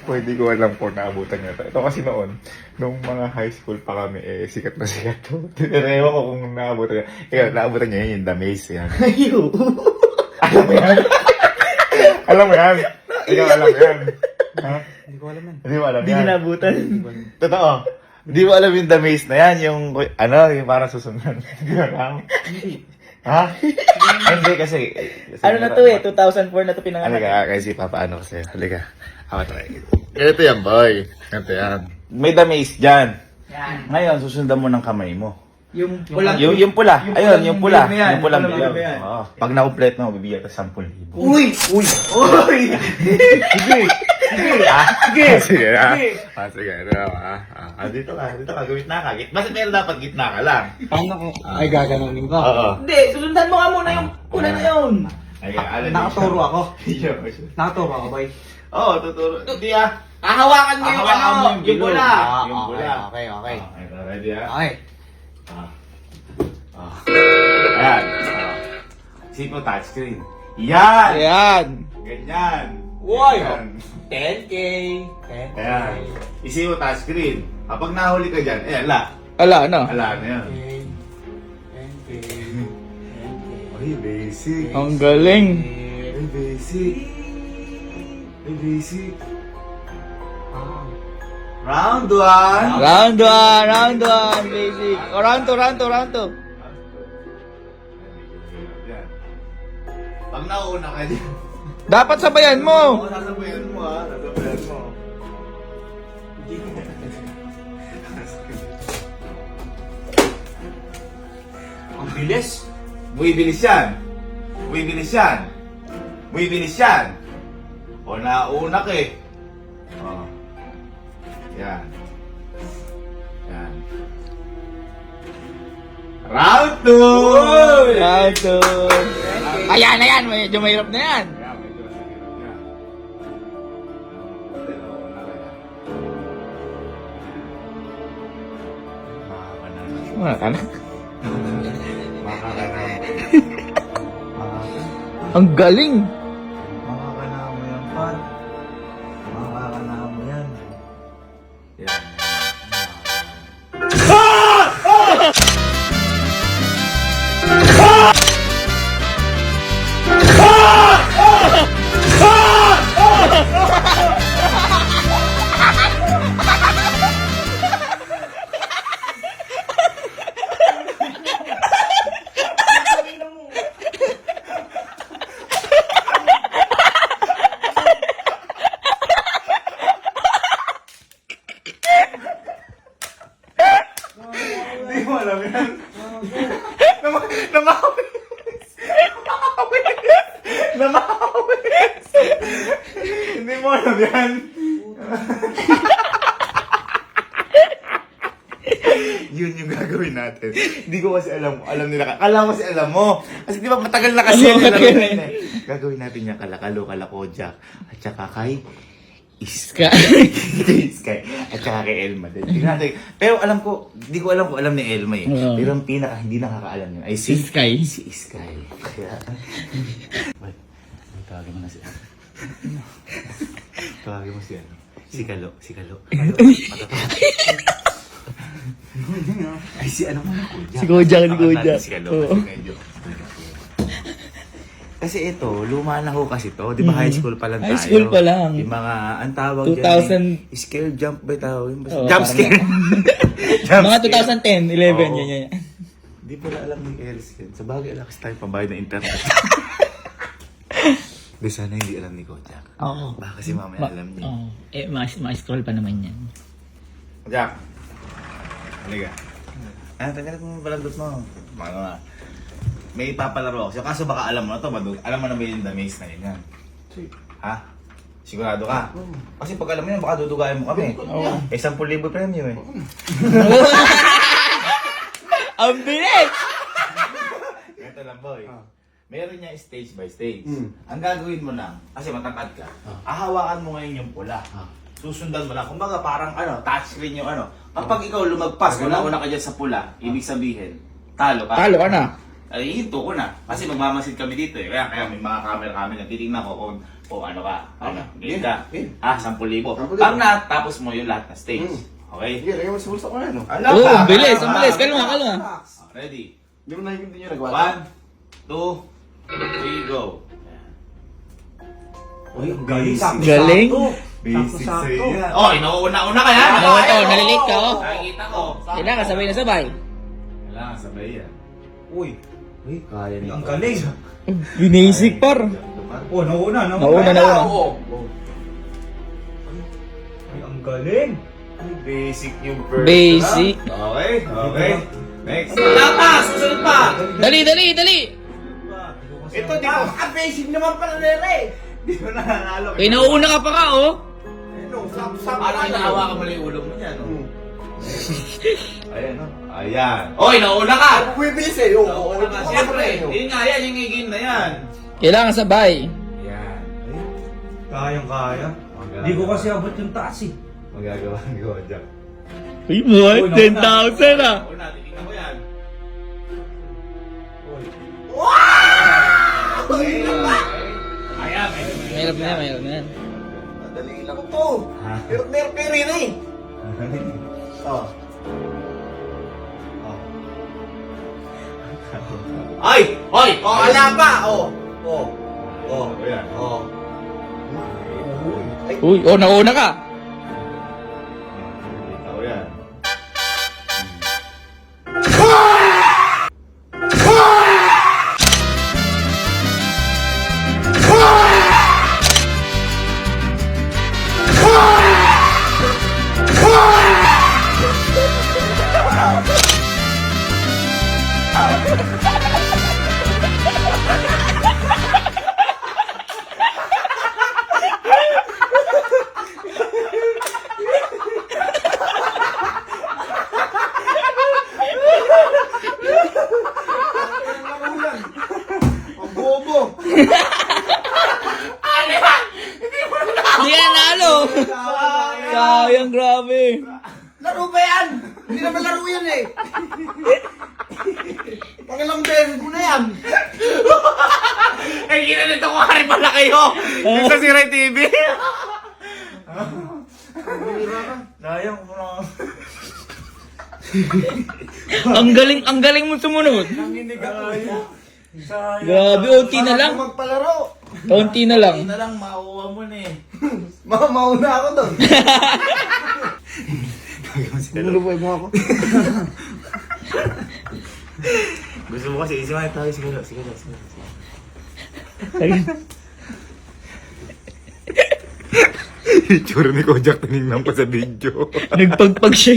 Pwede ko alam kung naabutan niya to. Ito kasi noon, nung mga high school pa kami, sikat na sikat to. Ewan ko kung naabutan niya. Naabutan niya yun, yung The Maze yan. Ayo. Alam mo yan? Alam mo yan? Ikaw alam mo yan? Ha? Hindi ko alam yan. Hindi mo alam Hindi yan? naabutan. Totoo. Hindi mo alam yung The Maze na yan, yung, yung parang susunod. Hindi mo alam? Hindi. Ha? Hindi kasi Ano na to 2004 na to pinanganak. Halika, kasi papaano ko sa'yo. Halika. Ako try. Ganito yan, boy. Ganito yan. May The Maze dyan. Yan. Ngayon, susundan mo ng kamay mo. Yung pulang Yung pula. Ayun, yung pula. bilog na yan. Yung pulang Yung bilog. bilog na yan. Oo. Pag na-complete mo, bibigyan ka 10,000. Uy! Uy! Uy! Sige! Sige! Ah, Sige! sige, ah. Sige! Sige, dito ka, gitna ka. Basta pero dapat gitna ka lang. Paano ko? Ay, gaganunin ko. Oo. Hindi, susundan mo nga muna yung pula na yun. Ay, alam Nakaturo ako. Yo. Nakaturo ako, boy. Oo, tuturo. Hindi ah. Hahawakan mo yung Hawakan mo yung pula. Yung pula. Okay. Okay, ready ah? Okay. Ayan. Sipo touchscreen. Yan! Ayan. Ganyan. Uy! Yan. 10K. Ayan. Isipo touchscreen. Kapag nahuli ka dyan, ala. Ala, ano? Ala na yan. Ay, basic. Ang galing. Ay, basic. Ay, basic. Round 1. Round 1, basic. O, round 2. Pag nauna ka dyan. Dapat sabayan mo. Sasabayan mo ha. Sasabayan mo. Ang bilis. Bumibilis yan. Bumibilis yan. Bumibilis yan. O nauna ka eh. O. Yan. Yan. Round 2! Round 2. Ayan. Medyo mahirap na yan. Kaya medyo nahirap niya. Wala ka na. Ang galing. Makakanamo yan, pan. Makakanamo yan. Yan. Hindi mo alam yan. Namawis! Namawis! Hindi mo alam yan. Yun yung gagawin natin. Hindi ko kasi alam nila. Kala ko kasi alam mo. Kasi di ba matagal na kasi Ano, matagal na yun. Gagawin natin yung kalakalo-kalakojak. At saka kay Iska. Sky. At saka kay Elma din. Tingnan natin. Pero alam ko, hindi ko alam kung alam ni Elma eh. Oo. Pero ang pinaka hindi nakakaalam yun ay Si Sky. Si Sky. Kaya... Wait, tawagin mo na si... Tawagin mo si ano. Si Kalo. Ay, si ano mo na Kojak. Si Kojak, si Tawag Kojak. natin Si Kalo. Oo. Medyo. Kasi ito, luma na ho kasi to. Di ba high school pa lang tayo? High school pa lang. Yung mga, ang tawag 2000. dyan, scale jump ba tawag? Oo, Jump scare. Jump Mga scare. 2010, 11, Oo. yan. Di pala alam ni Eris yun. Sa bagay, alakas tayo pambayad ng internet. Di sana hindi alam ni Kojak. Oo. Baka kasi mamaya alam niya. Oo. Ma-scroll pa naman yan. Kojak. Halika. Tanggalin mo yung balandot mo. Ano nga. May ipapalaro ako sa'yo. Kaso baka alam mo na to. Alam mo na ba yung The Maze na yun yan? Ha? Sigurado ka? Kasi pag alam mo yun, baka dudugayan mo kami. Oo. 10,000 premyo eh. Ang bilis! Ganito lang boy. Meron niya stage by stage. Ang gagawin mo lang, kasi matangkad ka, ahawakan mo ngayon yung pula. Susundan mo lang. Kumbaga parang touchscreen yung ano. Kapag ikaw lumagpas, una-una ka dyan sa pula, ibig sabihin, talo ka. Talo ka na. Ay, hinto ko na. Kasi magmamasid kami dito eh. Kaya may mga camera kami na titignan ko kung ano ka. Ano, game ka. Ah, 10,000. 10,000. Pag natapos mo yung lahat na stage. Okay? Sige, lagyan mo sa bulsa ko na, no? Ala Oo, ka! ang bilis, ang bilis. Kalma, kalma. Ready? Hindi mo nakikita nyo nagwala. 1, 2, 3, go. Uy, ang galing. Galing. Basic sa'yo yan. Oh, inuuna-una ka yan. Oo, ito, nalilate ka, oh. Nakikita ko. Kailangan sabay na sabay. Kailangan sabay yan. Uy, Kaya niya. ang galing. Basic par. Oh, nauna. Nauna. Oo. Ay, ang galing. Basic yung first. Basic. Okay, okay. Next. Tapas! Susunod pa! Dali. Ito, di ko. Basic naman pala nere. Di mo nananalo. Eh, nauuna ka pa ka, oh. Parang inahawa ka mali yung ulo mo niya, no? Ayan, no? Ayan. Oy, nauna ka! Bumibilis eh. Oo, Nauna ka. Siyempre, yun nga yan, yung game na yan. Kailangan sabay. Yan. Kayang-kaya. Hindi ko kasi abot yung taas eh. Magagawa ko, Jack. Uy, boy, 10,000 ah. Una, titignan ko yan. Ayan, Mahirap na yan. Madali lang to. Ha? Pero rin eh. Oh. Ay! Hoy! Oh, ala pa. Oh. Oh. Oh. Ayan. Oh. Ay, Uy, oh, nauna ka. Ako yan. ang bobo. Hindi ka nalo. Sayang, grabe. Laro ba yan? Hindi naman laro yan eh. Pangilang beses mo na yan. Ay, ginanito ko ka rin pala kayo! Ito si Ray TV! Sayang mo na. Ang galing mo sumunod. Nanginig ako. Grabe, unti na lang. Magpalaro. Unti na lang. Hindi na lang, mauwa mo na eh. Mauna ako doon. Nuluboy mo ako. Gusto mo kasi isimahin tayo, sige. Itsura ni Kojak, tinignan ko sa video. Nagpagpag siya.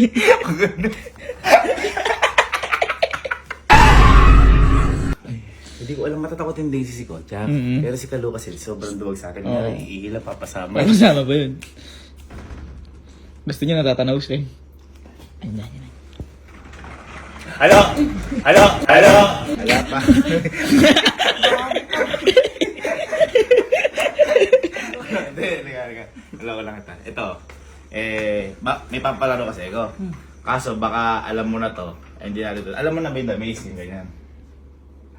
Hindi ko alam matatakotin din si Kojak. Mhm. Pero si Kalu kasi sobrang duwag sa akin. Oo. Iihila papasama. May kasama ba yun? Gusto niya natatanaw siya. Ayun na. Halo! Wala pa. Hindi. Alam ko lang ito. Ito, may pampalaro kasi ako. Kaso baka alam mo na to. Hindi natin to. Alam mo na ba yung The Maze, yung ganyan?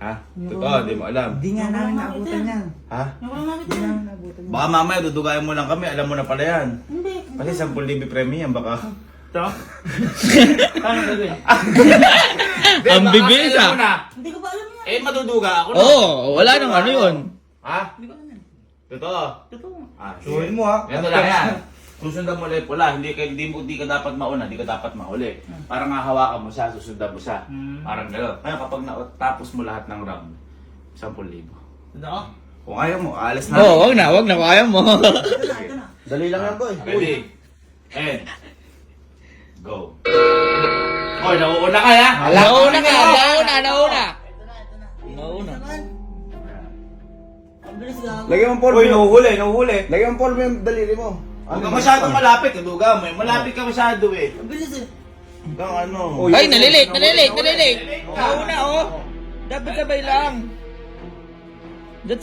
Ha? Totoo, di mo alam. Hindi nga namin naabutan yan. Ha? Hindi namin naabutan yan. Baka mamaya dudugayan mo lang kami, alam mo na pala yan. Hindi. Kasi 10,000 premium, baka... Ito? Ang bibilis ah. Hindi ko pa alam yan. Eh, maduduga ako na. Oo, wala nang ano yun. Ha? Hindi ko alam yan. Totoo? Totoo. Ah, Suhin mo ha. Ganito lang yan. Susundan mo ulit pula, hindi ka dapat mauna, hindi ka dapat mahuli. Parang hahawakan mo siya, susundan mo siya. Parang gano'n. Ngayon kapag natapos mo lahat ng round, 10,000. Totoo? Kung ayaw mo, alas na. Oo, wag na, kaya mo. Ito na. Dali lang yan, boy. Ready? And go. Hoy, nauuna ka ya? Nauna. Ito na. Nauna. Ang bilis lang. Lagyan mo Paul. Uy, nahuhuli. Lagyan mo Paul mo yung daliri mo. Huwag ka masyadong malapit, duduga mo. Malapit ka masyado eh. Ang bilis eh. Hanggang ano. Uy. Ay, nalilate. Nauna, oh. Dapat sabay lang. Okay,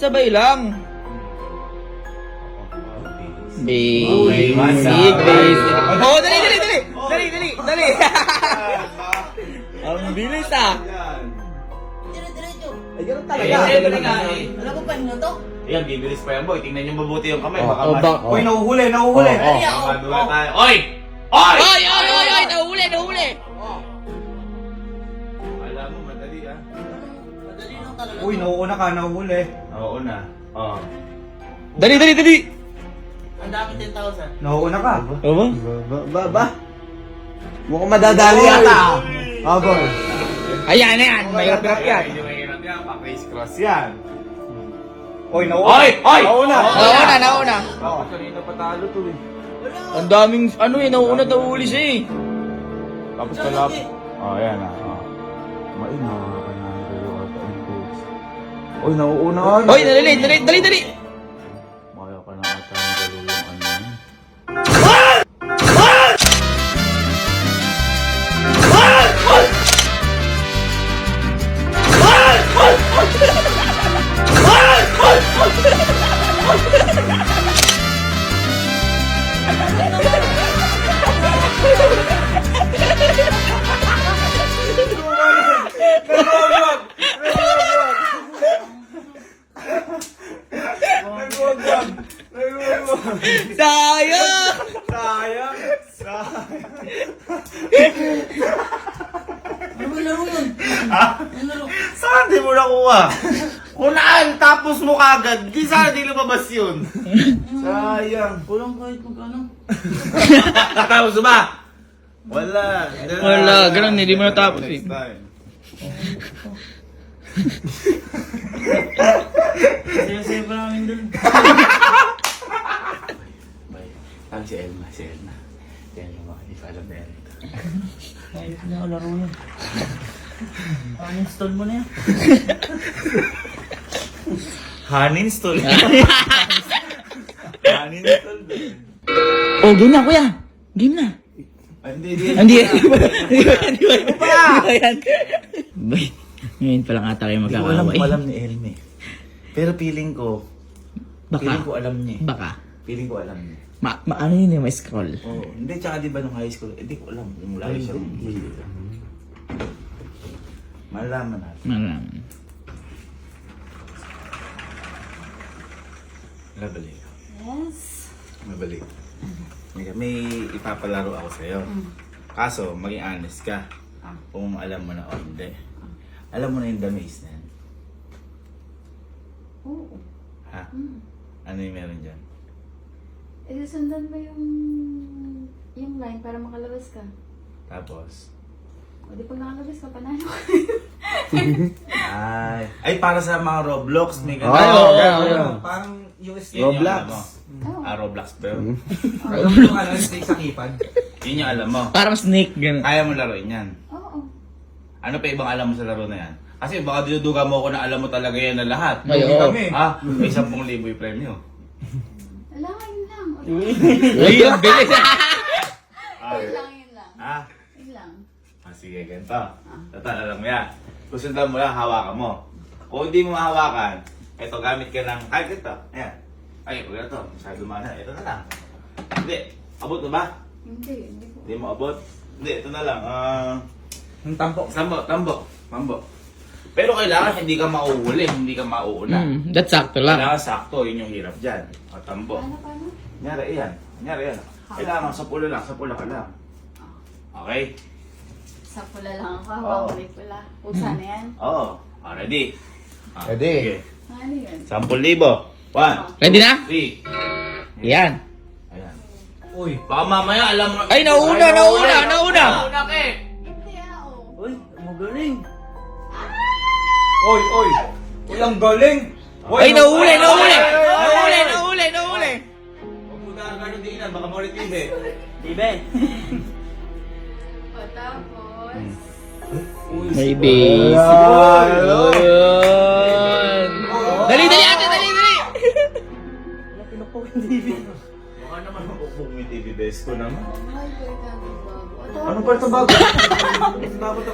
Basic. Oh, dali. Ang bilis ah. Dire-diretso. ganun Eh, talaga. siyempre nga eh. Alam mo pa yun to? Ayan, bibilis pa yan boy. Tingnan nyo mabuti yung kamay. Oh, Baka oh, mas... ba- Uy, nahuhuli, nahuhuli. Oh, Dali Baka ako. madula tayo. Oy! Oy! Ay! Nahuli! Nahuli! Alam mo, madali ah. Madali lang talaga. Uy, nauuna ka, nahuhuli. Oo na. Oo. Dali! Ang dami 10,000. Nauuna ka. Aba? Ba? Mukhang madadali yata. Abo. Ayan na yan! Mahirap-hirap yan! Hindi mahirap yan. Pa-face cross yan. Uy, nauuna. Oy! Oy! Nauna! Bakit kanina patalo to eh. Ang daming, nauna nahuli siya eh. Tapos Saan kalap. lagi? Oh, ayan ah. Oh. Main, makakanahan kayo ata ang coach. Oy, nauuna ka. Hoy, dali! Maya ka na ata ang galo yung ano yun. Sayang! Sayang. Ano ba laro yun? Ano laro? Saan di mo nakuha? Unaan, tapos mo kagad. Di sana di lumabas yun. Sayang. Kulang kahit magkano. Tapos ba? Wala. Wala, ganun, hindi mo natapos eh. Next time. Saya-saya pa namin dun. Ang si Elma. Si Elma hindi pa alam na yan. Ayos na laro yun. Uninstall mo na yan. Haninstall. Haninstall. Oh, game na kuya! Game na! Hindi ba yan? Bay, ngayon pa lang ata kayo Hindi ko alam magkakaway. kung alam ni Elme. Pero feeling ko Baka, alam niya. baka. Feeling ko alam niya. Ano yun yung may scroll? Oo. Hindi, tsaka di ba nung high school, hindi ko alam. Yung lagi siya. Malaman natin. Maraming. Mabalik. Yes. Mabalik. May ipapalaro ako sa'yo. Kaso, maging honest ka. Kung alam mo na o hindi. Alam mo na yung the maze na yan. Oo. Ha? Ano yung meron dyan? Eh, sundan mo yung line para makalabas ka. Tapos? O di pag nakalabas ka, panalo ka. Ay, para sa mga Roblox. May ganun. Ay, oo. Parang US Yun yung Roblox. alam mo. Oo. Roblox ba yun? yung ano, stay sa keypad. Yun yung alam mo. Parang snake, gano'n. Kaya mo laruin yan. Oo. Ano pa ibang alam mo sa laro na yan? Kasi baka dinuduga mo ko na alam mo talaga yan na lahat. Ay, Lugi oo. kami. May 10,000 yung premyo. Wala nga, yun lang. Uy, ang bilis! Yun lang, yun lang. Ah, Yun lang. sige, ganito. Total, alam mo yan. Kusundan mo lang, hawakan mo. Kung hindi mo mahawakan, eto, gamit ka ng, kahit ito, ayan. Ay, huwag na ito, masyado mana. Ito na lang. Hindi, abot na ba? Hindi ko. Hindi mo abot? Hindi, ito na lang. Yung tampok. Mambo. Pero kailangan hindi ka mauuli, hindi ka mauuna. That's sakto lang. Kailangan sakto, yun yung hirap dyan. O, tambo. Paano? Kunyari yan. Kailangan sa pula ka lang. Okay? Sa pula lang ako, hawak pula. Pusa na yan. Oo. Ready? Ready. Sige. Ano yun? 10,000. 1, Ready na? 3. Yan. Ayan. Uy. Baka mamaya alam mo. Ay, nauna! Nauna ka eh. Hindi ako. Uy, magaling. Uy. Uy, ang galing. Ay, nahuli! Huwag mo gagawin din yan. Baka maulit hindi. Ibe. O tapos, May base. Yun. Dali! Wala pinupok yung TV. Baka naman mapupog mo yung TV best ko naman. ay, pwede natin bago. Ano pa ito bago? Bago ito.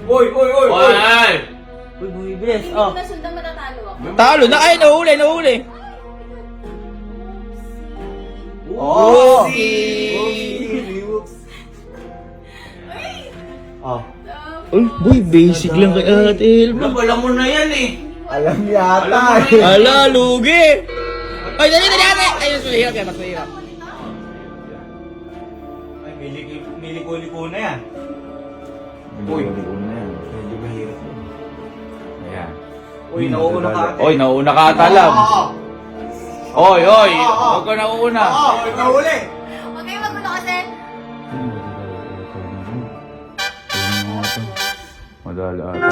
Uy. Ay! Uy, bumibilis. Hindi Oh. ko nasundan, matatalo ako. Talo na! Ay, nahuli! Oh! Oh. Tapos, Uy, boy, basic lang kay Ate Elma. Alam mo na yan eh. Alam yata Alam mo eh. Ala, lugi! Ay, dali, ate! Ay, mas mahirap yan, mas mahirap. Ay, miliko-liko na yan. Uy. Medyo mahirap yun. Ayan. Uy, nauuna ka ate. Oy, nauna ka atalam. Oy, huwag ka nauna. Nahuli! Huwag kayo magulo kasi. Madala ata.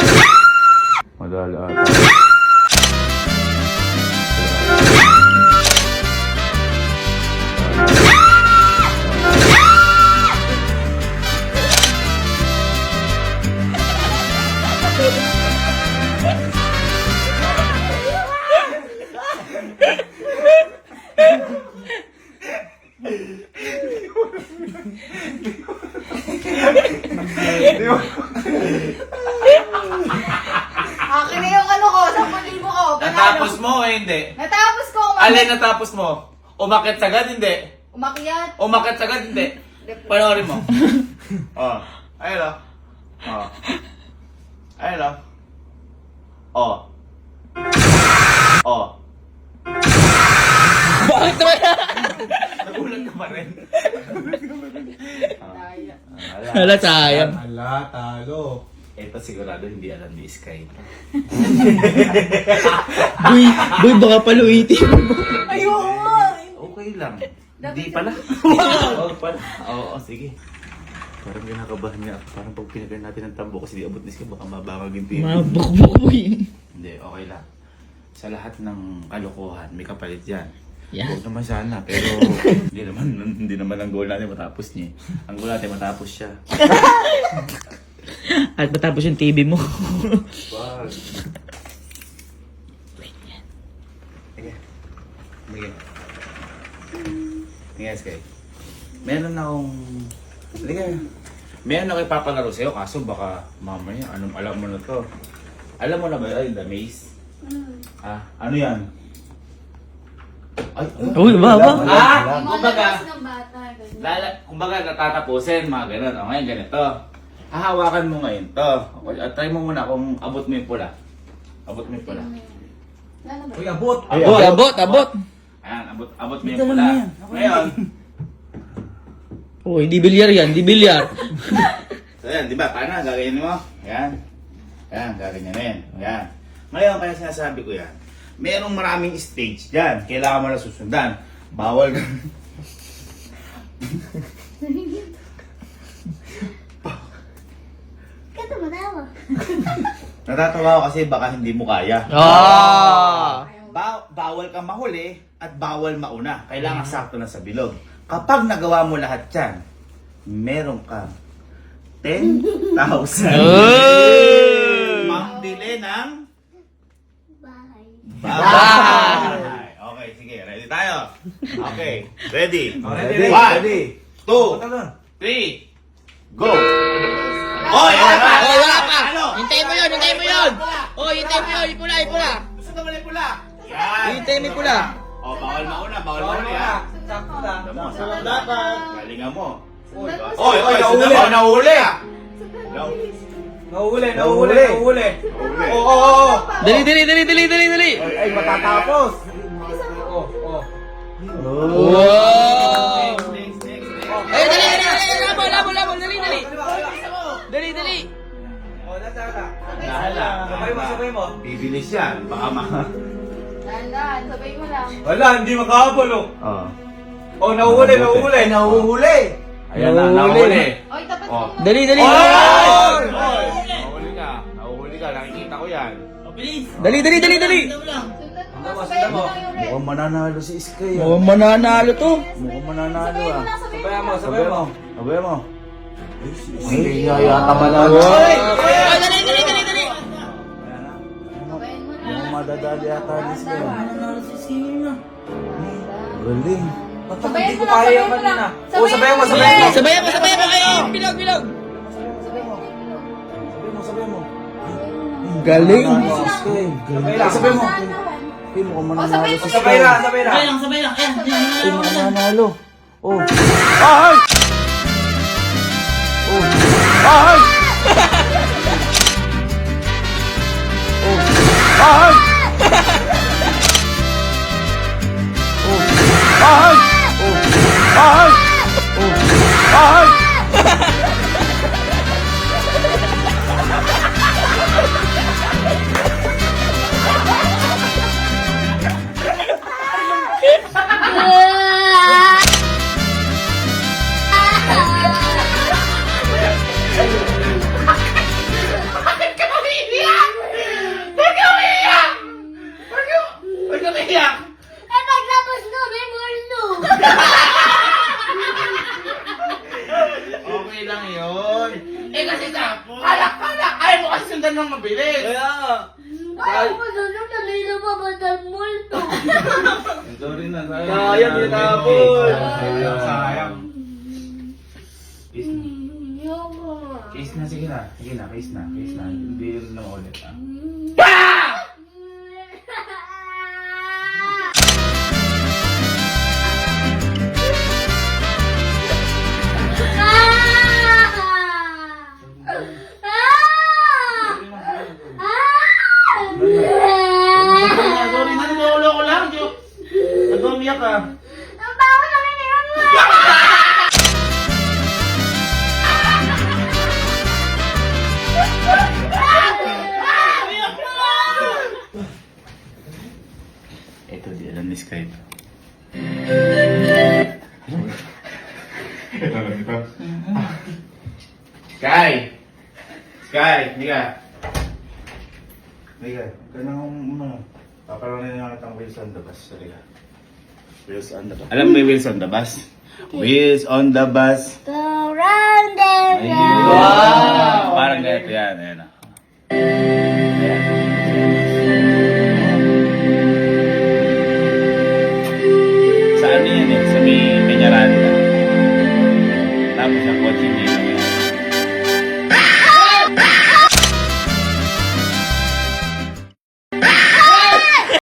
Madala ata. Akin na yung ano ko, 10,000 ko. Natapos mo o hindi? Natapos ko. Alin natapos mo? Umakit sagad, hindi? Umakyat. Umakit sagad, hindi? Panoorin mo. Oh. Ayun o. Oh. Ayun o. Oh. Oh. Bakit naman? Nagulat ka pa rin. Ala, sayang. Ala, talo. Ito sigurado hindi alam ni Sky. Boy, baka paluitin. Ayoko. Okay lang. Hindi pala. Oo pala. Oo, sige. Parang kinakabahan niya ako. Parang pag pinagay natin ng tambo kasi di abot ni Sky, baka mabangag yung tiro. Mabukbuk, boy. Hindi, okay lang. Sa lahat ng kalokohan, may kapalit yan. Yan. Huwag naman sana, pero hindi naman ang goal natin matapos niya. Ang goal natin matapos siya. At matapos yung TV mo. Wag. Sige. Sige. Sige, Sky. Meron akong... Sige. Meron ako ipapalaro sa'yo, kaso baka mamaya, anong alam mo na to? Alam mo na ba yun, The Maze? Ah, ano yan? Ay, Uy, baba. kumbaga, Ng bata. ganun. kumbaga natatapusin, mga ganun. O ngayon, ganito. Hahawakan mo ngayon to. At try mo muna kung abot mo yung pula. Abot mo yung pula. Lalo ba? Uy, abot! Abot. Ayan, abot mo yung pula. Ngayon, Oh, hindi bilyar yan, hindi bilyar. so yan, di ba? Paano? Gagawin mo? Ayan. Ayan, gaganyanin. Ayan. Ngayon, kaya sinasabi ko yan, merong maraming stage dyan. Kailangan mo na susundan. Bawal ka. Kaya tumatawa. Natatawa ako kasi baka hindi mo kaya. Bawal kang mahuli at bawal mauna. Kailangan sakto na sa bilog. Kapag nagawa mo lahat yan, meron kang 10,000. Pambili ng Bahay. bahay. Okay, sige. Ready tayo? Okay. Ready? Ready, 1, 2, 3, go! Oy, wala pa! Oh, wala pa. Ano? Hintayin mo yun, hintayin mo yun. Oh, hintayin mo yun, ipula, ipula. Gusto naman yung pula. Yan. Hintayin mo yung pula. Oh, bawal mauna, bawal mauna ha. Sakto lang. Alam mo, sakto dapat. Galingan mo. Sundan mo Oy, sa- oy, nahuli. nahuli. Nahuli. Nahuli. Oo. Dali. Ay, matatapos. Oo. Wow. Next. Ay, dali. Labol, dali. Dali. Oh, nasa. Nahala. Sabay mo. Bibilis yan. Baka Dahan, sabay mo lang. Wala, hindi makahabol oh. Oh. Oh, nahuhuli. Nahuhuli. Ayan na, nahuli. Oy, tapat Oh. mo. Dali. Oy! Nahuli ka. Nakikita ko yan. Dali. Sundan mo, sabay mo lang yung red. Mukhang mananalo si Sky. Mukhang mananalo to. Mukhang mananalo Sabay mo ah. lang, sabay Sabay mo. mo, sabay mo. Sabay mo. Ay, yata manalo. Ay, dali. Sabayin mo na. Mukhang madadali ata ni Sky. Nanalo si Sina. Galing. Sabayin mo lang, kaya sabayin mo kanina. lang. Oh, sabayan mo. Sabayan mo kayo. Bilog. Sabay mo. Galing. Mananalo si Sky. Sabay lang. Sabay mo. Dahan. Ay, mukhang Oh, mananalo sabay si mo. Sky. Sabay lang. Sabay lang. Ayan. Ay, mukhang mananalo. Oh. Ay! Oh. Ay! Ay! Ay! Ay! Ay! Huwag ka umiyak! Eh, paglabas na, may multo. Okay lang yun. Eh kasi sa, kalak-kalak. Ayaw mo kasi sundan ng mabilis. Ayaw ko sunod, dali na pa ba ng multo? Sorry na. Sayang, tinapon. Sayang. Yoko. Kiss na, sige na. Sige na, kiss na. Kiss na. Hindi rin na ulit. Sorry na, nilulo ko lang. Nag-umiyak ka. Ang baho na kinilang mo! Ito, di alam ni Sky. Sky! Sky, hindi ka. Hindi ka. Huwag ka na paparonin na natin ang wheels on the bus. Sorry ka. Wheels on the bus. Alam mo yung wheels on the bus? Wheels on the bus. Go round and